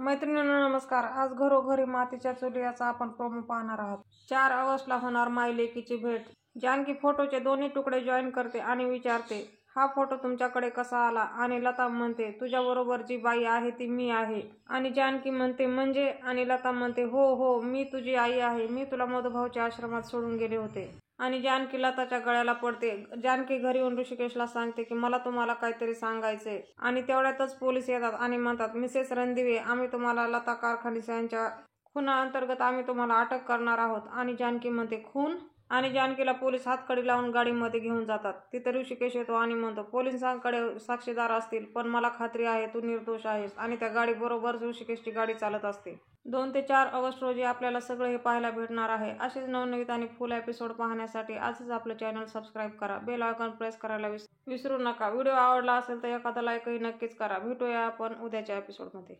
मैत्रिणींनो नमस्कार. आज घरोघरी मातीच्या चुली याचा आपण प्रोमो पाहणार आहोत. 4 ऑगस्टला होणार माय लेकीची भेट. जानकी फोटोचे दोन्ही तुकडे जॉईन करते आणि विचारते, हा फोटो तुमच्याकडे कसा आला? आणि लता म्हणते, तुझ्याबरोबर जी बाई आहे ती मी आहे. आणि जानकी म्हणते, म्हणजे? आणि लता म्हणते, हो मी तुझी आई आहे. मी तुला मधुभाऊच्या आश्रमात सोडून गेले होते. आणि जानकी लताच्या गळ्याला पडते. जानकी घरी येऊन ऋषिकेशला सांगते की मला तुम्हाला काहीतरी सांगायचंय. आणि तेवढ्यातच पोलीस येतात आणि म्हणतात, मिसेस रणदिवे, आम्ही तुम्हाला लता कारखानीस यांच्या खुनाअंतर्गत आम्ही तुम्हाला अटक करणार आहोत. आणि जानकी म्हणते, खून? आणि जानकीला पोलीस हातकडी लावून गाडीमध्ये घेऊन जातात. तिथे ऋषिकेश येतो आणि म्हणतो, पोलिसांकडे साक्षीदार असतील पण मला खात्री आहे तू निर्दोष आहेस. आणि त्या गाडी बरोबर ऋषिकेशची गाडी चालत असते. 2 ते 4 ऑगस्ट रोजी आपल्याला सगळे हे पाहायला भेटणार आहे. असेच नवनवीन आणि फुल एपिसोड पाहण्यासाठी आजच आपलं चॅनल सबस्क्राईब करा. बेल आयकॉन प्रेस करायला विसरू नका. व्हिडिओ आवडला असेल तर एखादा लाईकही नक्कीच करा. भेटूया आपण उद्याच्या एपिसोडमध्ये.